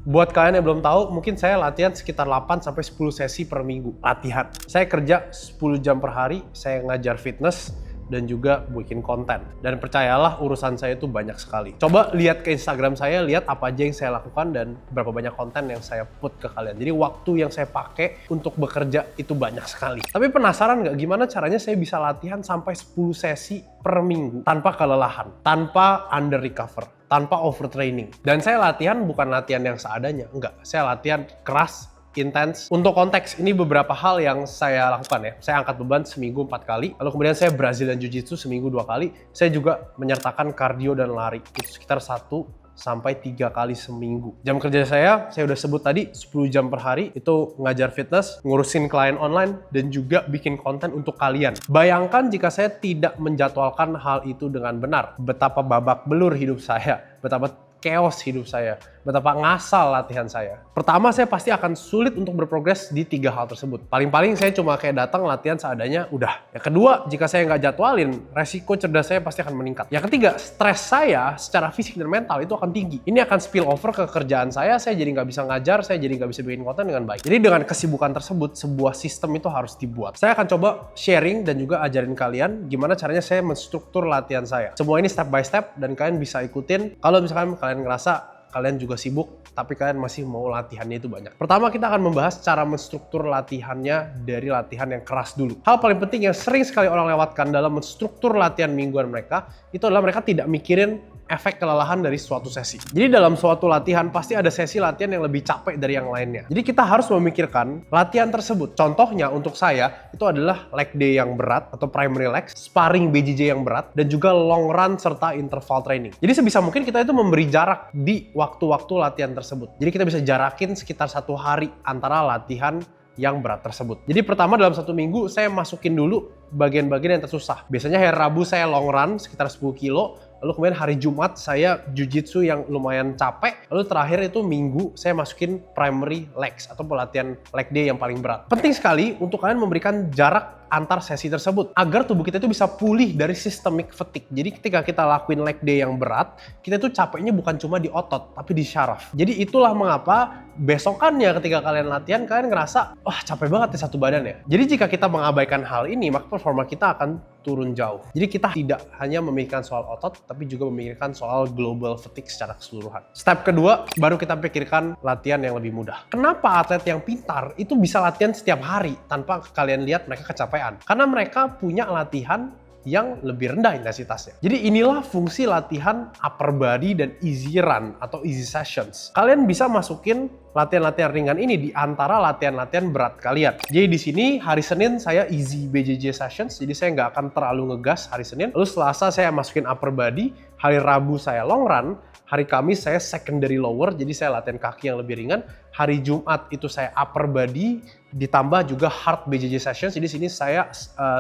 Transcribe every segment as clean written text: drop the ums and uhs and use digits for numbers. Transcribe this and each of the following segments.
Buat kalian yang belum tahu, mungkin saya latihan sekitar 8-10 sesi per minggu latihan. Saya kerja 10 jam per hari, saya ngajar fitness, dan juga bikin konten. Dan percayalah urusan saya itu banyak sekali. Coba lihat ke Instagram saya, lihat apa aja yang saya lakukan dan berapa banyak konten yang saya put ke kalian. Jadi waktu yang saya pakai untuk bekerja itu banyak sekali. Tapi penasaran nggak gimana caranya saya bisa latihan sampai 10 sesi per minggu tanpa kelelahan, tanpa under recover, tanpa overtraining. Dan saya latihan bukan latihan yang seadanya, enggak. Saya latihan keras, intens. Untuk konteks, ini beberapa hal yang saya lakukan ya. Saya angkat beban seminggu 4 kali, lalu kemudian saya Brazilian Jiu-Jitsu seminggu 2 kali. Saya juga menyertakan kardio dan lari. Itu sekitar 1-3 kali seminggu. Jam kerja saya udah sebut tadi 10 jam per hari, itu ngajar fitness, ngurusin klien online, dan juga bikin konten untuk kalian. Bayangkan jika saya tidak menjadwalkan hal itu dengan benar. Betapa babak belur hidup saya, betapa chaos hidup saya, betapa ngasal latihan saya. Pertama, saya pasti akan sulit untuk berprogres di 3 hal tersebut. Paling-paling saya cuma kayak datang latihan seadanya, udah. Yang kedua, jika saya nggak jadwalin, resiko cerdas saya pasti akan meningkat. Yang ketiga, stres saya secara fisik dan mental itu akan tinggi. Ini akan spill over ke kerjaan saya jadi nggak bisa ngajar, saya jadi nggak bisa bikin konten dengan baik. Jadi dengan kesibukan tersebut, sebuah sistem itu harus dibuat. Saya akan coba sharing dan juga ajarin kalian gimana caranya saya menstruktur latihan saya. Semua ini step by step dan kalian bisa ikutin. Kalau misalkan kalian ngerasa kalian juga sibuk, tapi kalian masih mau latihannya itu banyak. Pertama, kita akan membahas cara menstruktur latihannya dari latihan yang keras dulu. Hal paling penting yang sering sekali orang lewatkan dalam menstruktur latihan mingguan mereka, itu adalah mereka tidak mikirin efek kelelahan dari suatu sesi. Jadi dalam suatu latihan pasti ada sesi latihan yang lebih capek dari yang lainnya. Jadi kita harus memikirkan latihan tersebut. Contohnya untuk saya itu adalah leg day yang berat atau primary legs, sparring BJJ yang berat, dan juga long run serta interval training. Jadi sebisa mungkin kita itu memberi jarak di waktu-waktu latihan tersebut. Jadi kita bisa jarakin sekitar 1 hari antara latihan yang berat tersebut. Jadi pertama dalam 1 minggu saya masukin dulu bagian-bagian yang tersusah. Biasanya hari Rabu saya long run sekitar 10 kilo. Lalu kemudian hari Jumat saya Jiu-Jitsu yang lumayan capek. Lalu terakhir itu Minggu saya masukin primary legs atau pelatihan leg day yang paling berat. Penting sekali untuk kalian memberikan jarak antar sesi tersebut agar tubuh kita itu bisa pulih dari systemic fatigue. Jadi ketika kita lakuin leg day yang berat, kita tuh capeknya bukan cuma di otot tapi di syaraf. Jadi itulah mengapa besokannya ketika kalian latihan kalian ngerasa wah capek banget ya satu badan ya. Jadi jika kita mengabaikan hal ini maka performa kita akan turun jauh. Jadi kita tidak hanya memikirkan soal otot tapi juga memikirkan soal global fatigue secara keseluruhan. Step kedua, baru kita pikirkan latihan yang lebih mudah. Kenapa atlet yang pintar itu bisa latihan setiap hari tanpa kalian lihat mereka kecapean? Karena mereka punya latihan yang lebih rendah intensitasnya. Jadi inilah fungsi latihan upper body dan easy run atau easy sessions. Kalian bisa masukin latihan-latihan ringan ini di antara latihan-latihan berat kalian. Jadi di sini hari Senin saya easy BJJ sessions, jadi saya nggak akan terlalu ngegas hari Senin. Lalu Selasa saya masukin upper body, hari Rabu saya long run, hari Kamis saya secondary lower, jadi saya latihan kaki yang lebih ringan. Hari Jumat itu saya upper body, ditambah juga hard BJJ sessions, jadi sini saya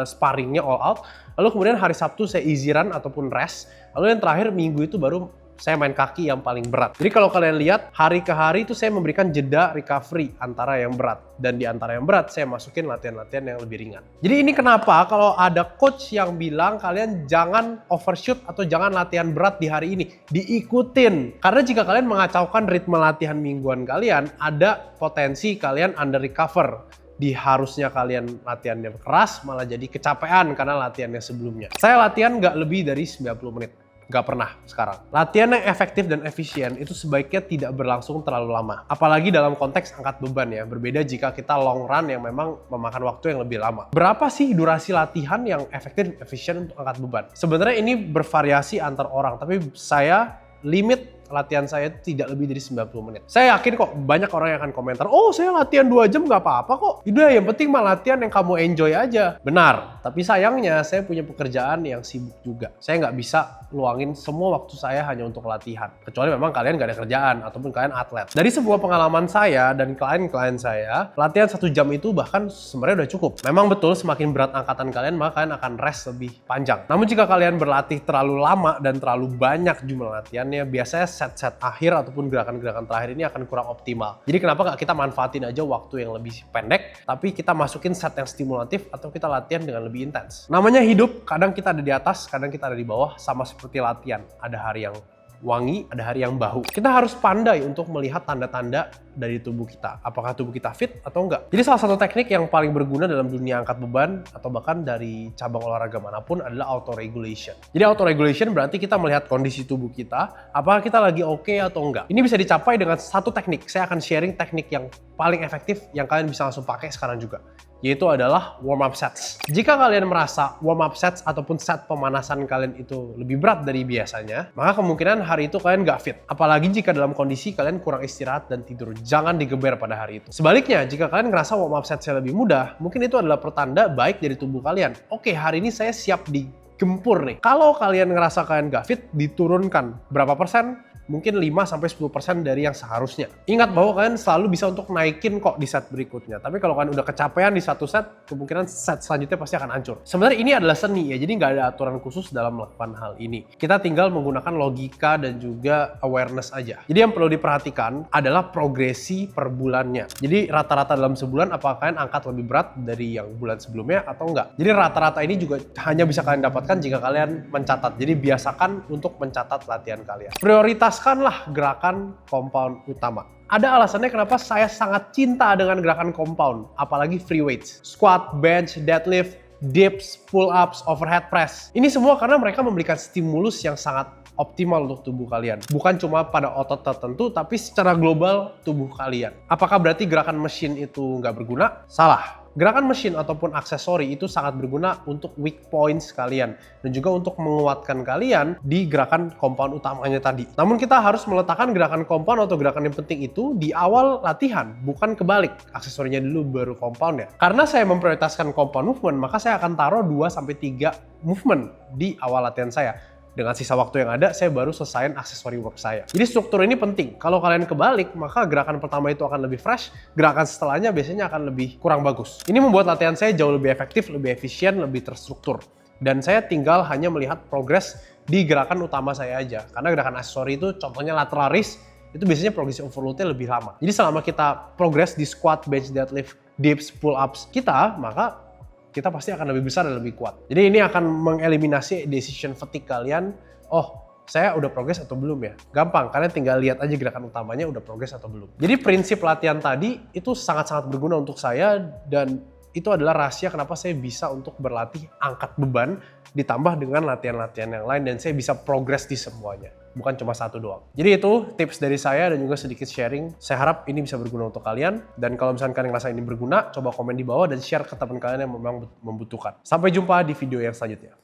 sparringnya all out. Lalu kemudian hari Sabtu saya easy run ataupun rest. Lalu yang terakhir Minggu itu baru saya main kaki yang paling berat. Jadi kalau kalian lihat hari ke hari itu saya memberikan jeda recovery antara yang berat. Dan di antara yang berat saya masukin latihan-latihan yang lebih ringan. Jadi ini kenapa kalau ada coach yang bilang kalian jangan overshoot atau jangan latihan berat di hari ini. Diikutin. Karena jika kalian mengacaukan ritme latihan mingguan kalian, ada potensi kalian under recover. Harusnya kalian latihannya keras malah jadi kecapean karena latihannya sebelumnya. Saya latihan nggak lebih dari 90 menit. Nggak pernah sekarang. Latihan yang efektif dan efisien itu sebaiknya tidak berlangsung terlalu lama. Apalagi dalam konteks angkat beban ya. Berbeda jika kita long run yang memang memakan waktu yang lebih lama. Berapa sih durasi latihan yang efektif dan efisien untuk angkat beban? Sebenarnya ini bervariasi antar orang. Tapi saya limit latihan saya tidak lebih dari 90 menit. Saya yakin kok banyak orang yang akan komentar, oh saya latihan 2 jam nggak apa-apa kok. Udah yang penting mah latihan yang kamu enjoy aja. Benar, tapi sayangnya saya punya pekerjaan yang sibuk juga. Saya nggak bisa luangin semua waktu saya hanya untuk latihan. Kecuali memang kalian nggak ada kerjaan ataupun kalian atlet. Dari sebuah pengalaman saya dan klien-klien saya, latihan 1 jam itu bahkan sebenarnya udah cukup. Memang betul semakin berat angkatan kalian maka kalian akan rest lebih panjang. Namun jika kalian berlatih terlalu lama dan terlalu banyak jumlah latihannya, biasanya set-set akhir ataupun gerakan-gerakan terakhir ini akan kurang optimal. Jadi kenapa nggak kita manfaatin aja waktu yang lebih pendek, tapi kita masukin set yang stimulatif atau kita latihan dengan lebih intens. Namanya hidup, kadang kita ada di atas, kadang kita ada di bawah, sama seperti latihan. Ada hari yang wangi, ada hari yang bau. Kita harus pandai untuk melihat tanda-tanda dari tubuh kita. Apakah tubuh kita fit atau enggak. Jadi salah satu teknik yang paling berguna dalam dunia angkat beban atau bahkan dari cabang olahraga manapun adalah auto regulation. Jadi auto regulation berarti kita melihat kondisi tubuh kita, apakah kita lagi oke atau enggak. Ini bisa dicapai dengan satu teknik. Saya akan sharing teknik yang paling efektif yang kalian bisa langsung pakai sekarang juga, yaitu adalah warm up sets. Jika kalian merasa warm up sets ataupun set pemanasan kalian itu lebih berat dari biasanya, maka kemungkinan hari itu kalian nggak fit. Apalagi jika dalam kondisi kalian kurang istirahat dan tidur. Jangan digeber pada hari itu. Sebaliknya, jika kalian ngerasa warm up setsnya lebih mudah, mungkin itu adalah pertanda baik dari tubuh kalian. Oke, hari ini saya siap digempur nih. Kalau kalian ngerasa kalian nggak fit, diturunkan berapa persen? Mungkin 5-10% dari yang seharusnya. Ingat bahwa kalian selalu bisa untuk naikin kok di set berikutnya. Tapi kalau kalian udah kecapean di satu set, kemungkinan set selanjutnya pasti akan hancur. Sebenarnya ini adalah seni ya, jadi nggak ada aturan khusus dalam melakukan hal ini. Kita tinggal menggunakan logika dan juga awareness aja. Jadi yang perlu diperhatikan adalah progresi per bulannya. Jadi rata-rata dalam sebulan apakah kalian angkat lebih berat dari yang bulan sebelumnya atau enggak. Jadi rata-rata ini juga hanya bisa kalian dapatkan jika kalian mencatat. Jadi biasakan untuk mencatat latihan kalian. Prioritaskanlah gerakan compound utama. Ada alasannya kenapa saya sangat cinta dengan gerakan compound, apalagi free weights. Squat, bench, deadlift, dips, pull-ups, overhead press. Ini semua karena mereka memberikan stimulus yang sangat optimal untuk tubuh kalian. Bukan cuma pada otot tertentu, tapi secara global tubuh kalian. Apakah berarti gerakan mesin itu nggak berguna? Salah. Gerakan mesin ataupun aksesori itu sangat berguna untuk weak points kalian dan juga untuk menguatkan kalian di gerakan compound utamanya tadi. Namun kita harus meletakkan gerakan compound atau gerakan yang penting itu di awal latihan, bukan kebalik. Aksesorinya dulu baru compound ya. Karena saya memprioritaskan compound movement, maka saya akan taruh 2-3 movement di awal latihan saya. Dengan sisa waktu yang ada, saya baru selesaiin aksesori work saya. Jadi struktur ini penting. Kalau kalian kebalik, maka gerakan pertama itu akan lebih fresh, gerakan setelahnya biasanya akan lebih kurang bagus. Ini membuat latihan saya jauh lebih efektif, lebih efisien, lebih terstruktur. Dan saya tinggal hanya melihat progres di gerakan utama saya aja. Karena gerakan aksesori itu, contohnya lateral raise, itu biasanya progresi overload-nya lebih lama. Jadi selama kita progres di squat, bench, deadlift, dips, pull-ups kita, maka kita pasti akan lebih besar dan lebih kuat. Jadi ini akan mengeliminasi decision fatigue kalian. Oh, saya udah progres atau belum ya? Gampang, kalian tinggal lihat aja gerakan utamanya udah progres atau belum. Jadi prinsip latihan tadi itu sangat-sangat berguna untuk saya dan itu adalah rahasia kenapa saya bisa untuk berlatih angkat beban ditambah dengan latihan-latihan yang lain dan saya bisa progres di semuanya. Bukan cuma satu doang. Jadi itu tips dari saya dan juga sedikit sharing. Saya harap ini bisa berguna untuk kalian. Dan kalau misalkan kalian ngerasa ini berguna, coba komen di bawah dan share ke teman kalian yang memang membutuhkan. Sampai jumpa di video yang selanjutnya.